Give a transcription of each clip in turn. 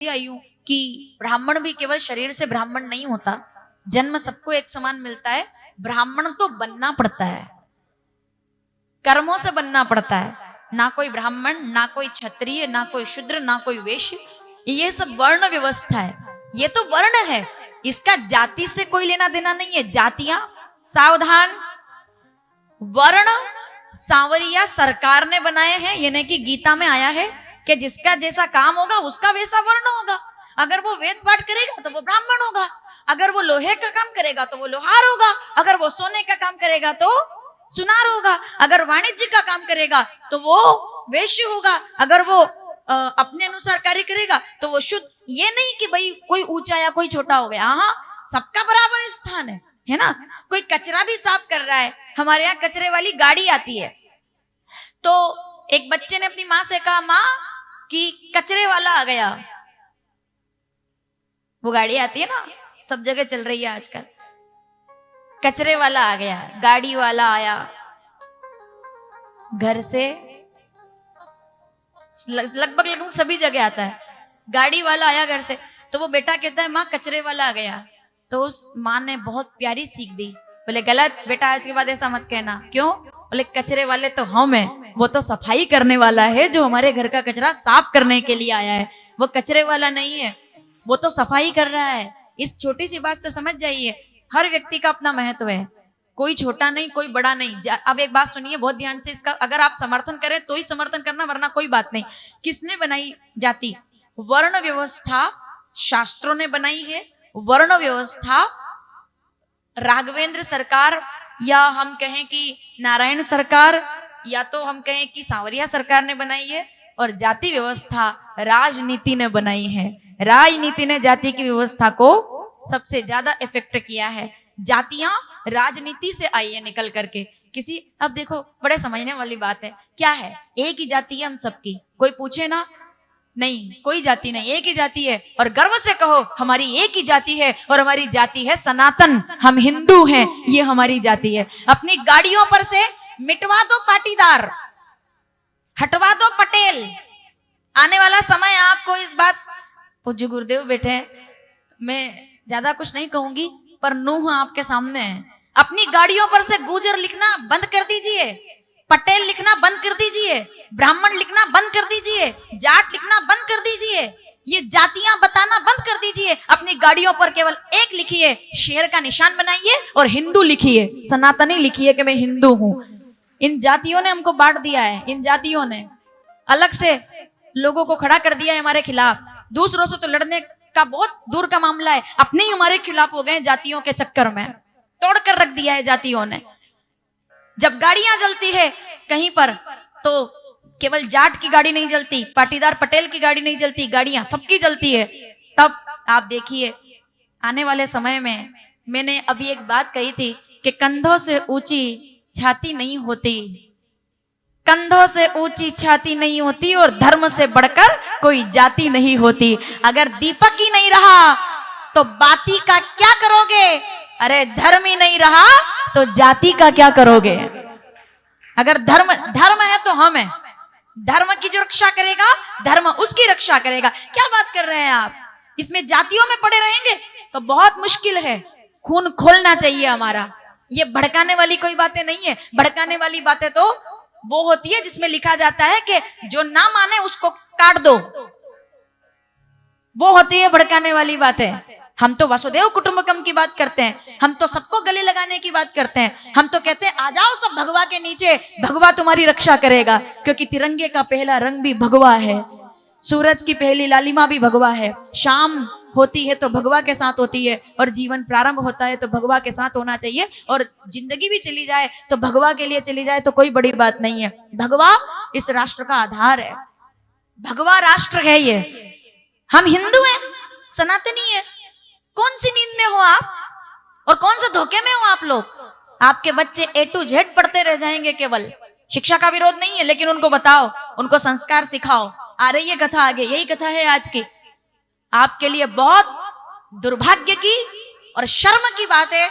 आई हूं कि ब्राह्मण भी केवल शरीर से ब्राह्मण नहीं होता, जन्म सबको एक समान मिलता है। ब्राह्मण तो बनना पड़ता है, कर्मों से बनना पड़ता है। ना कोई ब्राह्मण, ना कोई क्षत्रिय, ना कोई शूद्र, ना कोई वैश्य, ये सब वर्ण व्यवस्था है। ये तो वर्ण है, इसका जाति से कोई लेना देना नहीं है। जातियां सावधान, वर्ण सांवरिया सरकार ने बनाए हैं। यानी कि गीता में आया है कि जिसका जैसा काम होगा उसका वैसा वर्ण होगा। अगर वो वेद पाठ करेगा तो वो ब्राह्मण होगा, अगर वो लोहे का काम करेगा तो वो लोहार होगा, अगर वो सोने का काम करेगा तो सुनार होगा, अगर वाणिज्य का काम करेगा तो वो वैश्य होगा, अगर वो अपने अनुसार कार्य करेगा तो वो शुद्ध। ये नहीं कि भाई कोई ऊंचा या कोई छोटा हो गया, हाँ सबका बराबर स्थान है ना। कोई कचरा भी साफ कर रहा है, हमारे यहाँ कचरे वाली गाड़ी आती है, तो एक बच्चे ने अपनी माँ से कहा, माँ कि कचरे वाला आ गया। वो गाड़ी आती है ना, सब जगह चल रही है आजकल। कचरे वाला आ गया, गाड़ी वाला आया घर से, लगभग सभी जगह आता है। गाड़ी वाला आया घर से, तो वो बेटा कहता है, माँ कचरे वाला आ गया। तो उस माँ ने बहुत प्यारी सीख दी, बोले गलत बेटा, आज के बाद ऐसा मत कहना। क्यों? बोले कचरे वाले तो हम हैं, वो तो सफाई करने वाला है, जो हमारे घर का कचरा साफ करने के लिए आया है। वो कचरे वाला नहीं है, वो तो सफाई कर रहा है। इस छोटी सी बात से समझ जाइए, हर व्यक्ति का अपना महत्व है, कोई छोटा नहीं कोई बड़ा नहीं। अब एक बात सुनिए बहुत ध्यान से, इसका अगर आप समर्थन करें तो ही समर्थन करना, वरना कोई बात नहीं। किसने बनाई जाति? वर्ण व्यवस्था शास्त्रों ने बनाई है। वर्ण व्यवस्था राघवेंद्र सरकार, या हम कहें कि नारायण सरकार, या तो हम कहें कि सांवरिया सरकार ने बनाई है। और जाति व्यवस्था राजनीति ने बनाई है। राजनीति ने जाति की व्यवस्था को सबसे ज्यादा इफेक्ट किया है। जातियां राजनीति से आई है निकल करके। किसी, अब देखो बड़े समझने वाली बात है, क्या है? एक ही जाति है हम सबकी, कोई पूछे ना, नहीं कोई जाति नहीं, एक ही जाति है। और गर्व से कहो हमारी एक ही जाति है, और हमारी जाति है सनातन, हम हिंदू हैं, ये हमारी जाति है। अपनी गाड़ियों पर से मिटवा दो पाटीदार, हटवा दो पटेल। आने वाला समय आपको इस बात, पूज्य गुरुदेव बैठे, मैं ज्यादा कुछ नहीं कहूंगी, पर नूह आपके सामने है। अपनी गाड़ियों पर से गुर्जर लिखना बंद कर दीजिए, पटेल लिखना बंद कर दीजिए, ब्राह्मण लिखना बंद कर दीजिए, जाट लिखना बंद कर दीजिए, ये जातियां बताना बंद कर दीजिए। अपनी गाड़ियों पर केवल एक लिखिए, शेर का निशान बनाइए, और हिंदू लिखिए, सनातनी लिखिए कि मैं हिंदू हूं। इन जातियों ने हमको बांट दिया है, इन जातियों ने अलग से लोगों को खड़ा कर दिया है हमारे खिलाफ। दूसरों से तो लड़ने का बहुत दूर का मामला है, अपने ही हमारे खिलाफ हो गए जातियों के चक्कर में, तोड़ कर रख दिया है जातियों ने। जब गाड़ियां जलती है कहीं पर, तो केवल जाट की गाड़ी नहीं जलती, पाटीदार पटेल की गाड़ी नहीं जलती, गाड़ियां सबकी जलती है। तब आप देखिए आने वाले समय में, मैंने अभी एक बात कही थी कि कंधों से ऊंची छाती नहीं होती, कंधों से ऊंची छाती नहीं होती, और धर्म से बढ़कर कोई जाति नहीं होती। अगर दीपक ही नहीं रहा तो बाती का क्या करोगे? अरे धर्म ही नहीं रहा तो जाति का क्या करोगे? अगर धर्म है तो हम है, धर्म की जो रक्षा करेगा धर्म उसकी रक्षा करेगा। क्या बात कर रहे हैं आप? इसमें जातियों में पड़े रहेंगे तो बहुत मुश्किल है। खून खोलना चाहिए हमारा। ये भड़काने वाली कोई बातें नहीं है। भड़काने वाली बातें तो वो होती है जिसमें लिखा जाता है कि जो ना माने उसको काट दो, वो होती है भड़काने वाली बातें। हम तो वसुदेव कुटुंबकम की बात करते हैं, हम तो सबको गले लगाने की बात करते हैं। हम तो कहते हैं आ जाओ सब भगवा के नीचे, भगवा तुम्हारी रक्षा करेगा, क्योंकि तिरंगे का पहला रंग भी भगवा है, सूरज की पहली लालिमा भी भगवा है। शाम होती है तो भगवा के साथ होती है, और जीवन प्रारंभ होता है तो भगवा के साथ होना चाहिए, और जिंदगी भी चली जाए तो भगवा के लिए चली जाए तो कोई बड़ी बात नहीं है। भगवा इस राष्ट्र का आधार है, भगवा राष्ट्र है ये। हम हिंदू हैं, सनातनी है। कौन सी नींद में हो आप, और कौन से धोखे में हो आप लोग? आपके बच्चे A to Z पढ़ते रह जाएंगे। केवल शिक्षा का विरोध नहीं है, लेकिन उनको बताओ, उनको संस्कार सिखाओ। आ रही है कथा आगे, यही कथा है आज की। आपके लिए बहुत दुर्भाग्य की और शर्म की बात है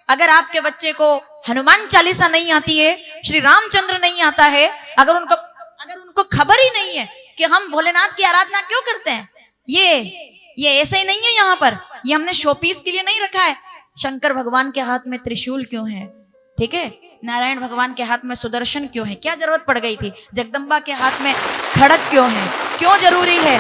अगर आपके बच्चे को हनुमान चालीसा नहीं आती है, श्री रामचंद्र नहीं आता है, अगर उनको खबर ही नहीं है कि हम भोलेनाथ की आराधना क्यों करते हैं, ये ऐसे ही नहीं है यहाँ पर, ये हमने शोपीस के लिए नहीं रखा है। शंकर भगवान के हाथ में त्रिशूल क्यों है, ठीक है, नारायण भगवान के हाथ में सुदर्शन क्यों है, क्या जरूरत पड़ गई थी, जगदम्बा के हाथ में खड़ग क्यों है, क्यों जरूरी है।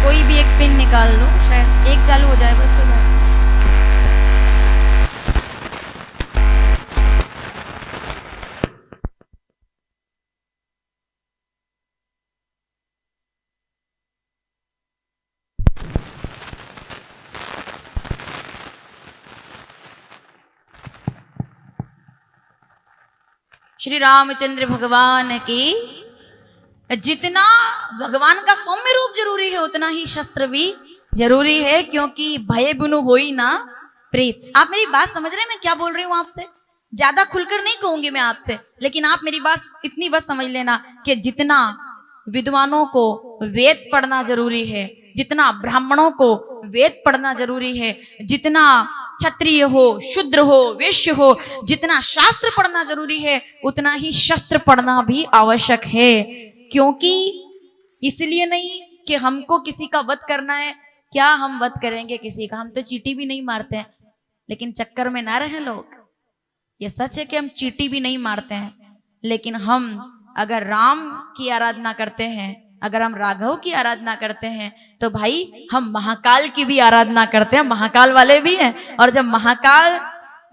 कोई भी एक पिन निकाल लो, शायद एक चालू हो जाए बस। श्री रामचंद्र भगवान की, जितना भगवान का सौम्य रूप जरूरी है उतना ही शस्त्र भी जरूरी है, क्योंकि भय बिनु होई ना प्रीत। आप मेरी बात समझ रहे हैं मैं क्या बोल रही हूँ आपसे? ज्यादा खुलकर नहीं कहूंगी मैं आपसे, लेकिन आप मेरी बात इतनी बस समझ लेना कि जितना विद्वानों को वेद पढ़ना जरूरी है, जितना ब्राह्मणों को वेद पढ़ना जरूरी है, जितना क्षत्रिय हो, शूद्र हो, वैश्य हो, जितना शास्त्र पढ़ना जरूरी है उतना ही शस्त्र पढ़ना भी आवश्यक है। क्योंकि इसलिए नहीं कि हमको किसी का वध करना है, क्या हम वध करेंगे किसी का, हम तो चींटी भी नहीं मारते हैं, लेकिन चक्कर में ना रहे लोग। ये सच है कि हम चींटी भी नहीं मारते हैं, लेकिन हम अगर राम की आराधना करते हैं, अगर हम राघव की आराधना करते हैं, तो भाई हम महाकाल की भी आराधना करते हैं, महाकाल वाले भी हैं। और जब महाकाल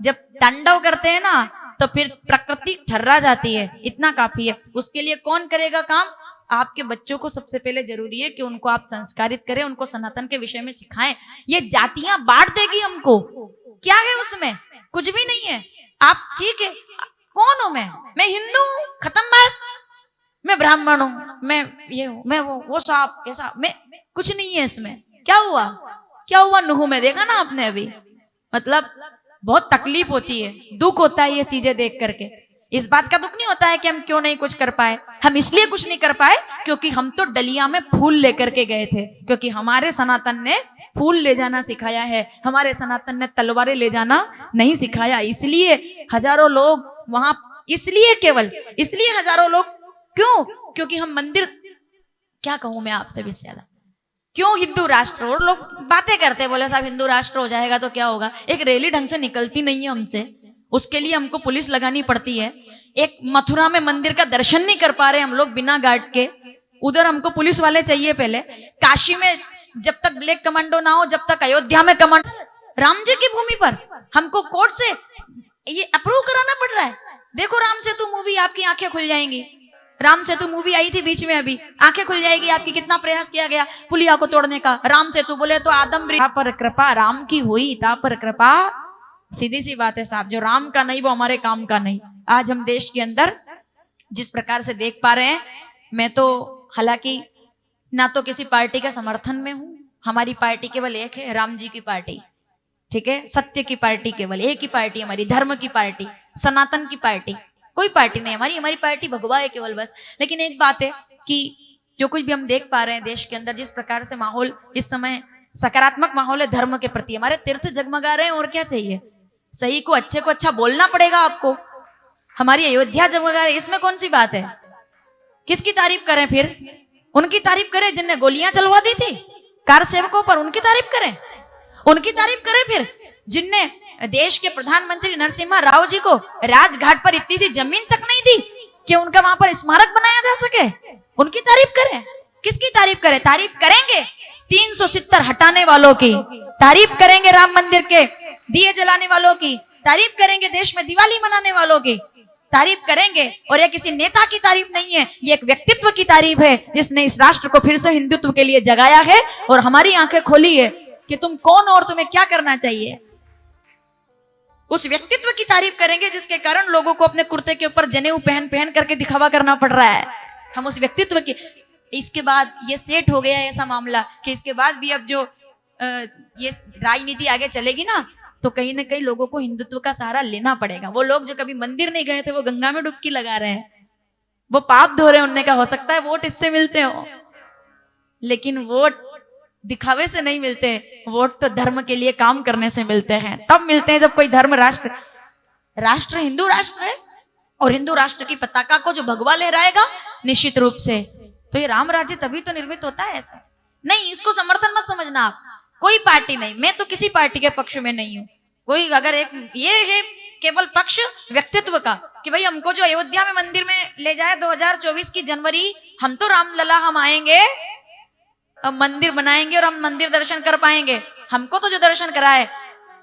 जब तांडव करते हैं ना, तो फिर प्रकृति थर्रा जाती है, इतना काफी है। उसके लिए कौन करेगा काम? आपके बच्चों को सबसे पहले जरूरी है कि उनको आप संस्कारित करें, उनको सनातन के विषय में सिखाएं। ये जातियां बांट देगी हमको, क्या है उसमें? कुछ भी नहीं है। आप ठीक है, कौन हूं मैं हिंदू हूं, खत्म बात, मैं ब्राह्मण हूं, मैं ये हूं, मैं वो साहब कैसा, मैं कुछ नहीं है इसमें। क्या हुआ, क्या हुआ नूह में, देखा ना आपने अभी, मतलब बहुत तकलीफ होती है, दुख होता है ये चीजें देख करके। इस बात का दुख नहीं होता है कि हम क्यों नहीं कुछ कर पाए, हम इसलिए कुछ नहीं कर पाए क्योंकि हम तो डलिया में फूल लेकर के गए थे, क्योंकि हमारे सनातन ने फूल ले जाना सिखाया है, हमारे सनातन ने तलवारें ले जाना नहीं सिखाया। इसलिए हजारों लोग वहां, इसलिए केवल इसलिए हजारों लोग, क्यों? क्योंकि हम मंदिर, क्या कहूं मैं आपसे भी ज्यादा, क्यों हिंदू राष्ट्र, और लोग बातें करते बोले साहब हिंदू राष्ट्र हो जाएगा तो क्या होगा। एक रैली ढंग से निकलती नहीं है हमसे, उसके लिए हमको पुलिस लगानी पड़ती है। एक मथुरा में मंदिर का दर्शन नहीं कर पा रहे हम लोग बिना गार्ड के, उधर हमको पुलिस वाले चाहिए पहले। काशी में जब तक ब्लैक कमांडो ना हो, जब तक अयोध्या में कमांडो, राम जी की भूमि पर हमको कोर्ट से ये अप्रूव कराना पड़ रहा है। देखो राम सेतु मूवी, आपकी आंखें खुल जाएंगी। राम सेतु मूवी आई थी बीच में, अभी आंखें खुल जाएगी आपकी, कितना प्रयास किया गया पुलिया को तोड़ने का। राम सेतु बोले तो आदम पर कृपा राम की हुई, ता पर कृपा, सीधी सी बात है साहब, जो राम का नहीं वो हमारे काम का नहीं। आज हम देश के अंदर जिस प्रकार से देख पा रहे हैं, मैं तो हालांकि ना तो किसी पार्टी का समर्थन में हूं, हमारी पार्टी केवल एक है, राम जी की पार्टी, ठीक है, सत्य की पार्टी, केवल एक ही पार्टी हमारी, धर्म की पार्टी, सनातन की पार्टी, कोई पार्टी नहीं हमारी, हमारी पार्टी भगवा है केवल बस। लेकिन एक बात है कि जो कुछ भी हम देख पा रहे हैं देश के अंदर, जिस प्रकार से माहौल इस समय सकारात्मक माहौल है धर्म के प्रति, हमारे तीर्थ जगमगा रहे हैं, और क्या चाहिए। सही को अच्छे को अच्छा बोलना पड़ेगा आपको। हमारी अयोध्या जगमगा रही, इसमें कौन सी बात है? किसकी तारीफ करें फिर? उनकी तारीफ करें जिनने गोलियां चलवा दी थी कार सेवकों पर, उनकी तारीफ करें, उनकी तारीफ करें फिर जिनने देश के प्रधानमंत्री नरसिम्हा राव जी को राजघाट पर इतनी सी जमीन तक नहीं दी कि उनका वहां पर स्मारक बनाया जा सके, उनकी तारीफ करें। किसकी तारीफ करें? तारीफ करेंगे 370 हटाने वालों की, तारीफ करेंगे राम मंदिर के दिए जलाने वालों की, तारीफ करेंगे देश में दिवाली मनाने वालों की, तारीफ करेंगे। और ये किसी नेता की तारीफ नहीं है, ये एक व्यक्तित्व की तारीफ है जिसने इस राष्ट्र को फिर से हिंदुत्व के लिए जगाया है और हमारी आंखें खोली है कि तुम कौन और तुम्हें क्या करना चाहिए। उस व्यक्तित्व की तारीफ करेंगे जिसके कारण लोगों को अपने कुर्ते के ऊपर जनेऊ पहन पहन करके दिखावा करना पड़ रहा है। हम उस व्यक्तित्व की, इसके बाद ये सेट हो गया ऐसा मामला कि इसके बाद भी अब जो ये राजनीति आगे चलेगी ना, तो कहीं ना कहीं लोगों को हिंदुत्व का सहारा लेना पड़ेगा। वो लोग जो कभी मंदिर नहीं गए थे वो गंगा में डुबकी लगा रहे हैं, वो पाप धो रहे, उनने कहा हो सकता है वोट इससे मिलते हो, लेकिन वोट दिखावे से नहीं मिलते, वोट तो धर्म के लिए काम करने से मिलते हैं। तब मिलते हैं जब कोई धर्म राष्ट्र हिंदू राष्ट्र है और हिंदू राष्ट्र की पताका को जो भगवा लहराएगा निश्चित रूप से, तो ये राम राज्य तभी तो निर्मित होता है। ऐसा नहीं, इसको समर्थन मत समझना आप, कोई पार्टी नहीं, मैं तो किसी पार्टी के पक्ष में नहीं हूं। कोई अगर एक ये है केवल पक्ष व्यक्तित्व का कि भाई हमको जो अयोध्या में मंदिर में ले जाए 2024 की जनवरी, हम तो रामलला हम आएंगे, अब मंदिर बनाएंगे और हम मंदिर दर्शन कर पाएंगे, हमको तो जो दर्शन कराए।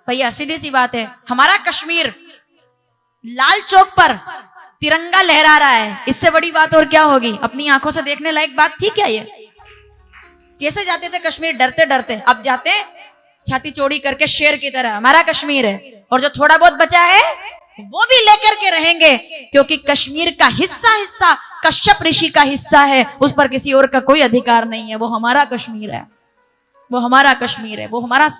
भैया सीधी सी बात है, हमारा कश्मीर लाल चौक पर तिरंगा लहरा रहा है, इससे बड़ी बात और क्या होगी? अपनी आंखों से देखने लायक बात थी क्या ये? कैसे जाते थे कश्मीर डरते डरते, अब जाते छाती चौड़ी करके शेर की तरह, हमारा कश्मीर है, और जो थोड़ा बहुत बचा है वो भी लेकर के रहेंगे, क्योंकि कश्मीर का हिस्सा कश्यप ऋषि का हिस्सा है, उस पर किसी और का कोई अधिकार नहीं है। वो हमारा कश्मीर है, वो हमारा कश्मीर है, वो हमारा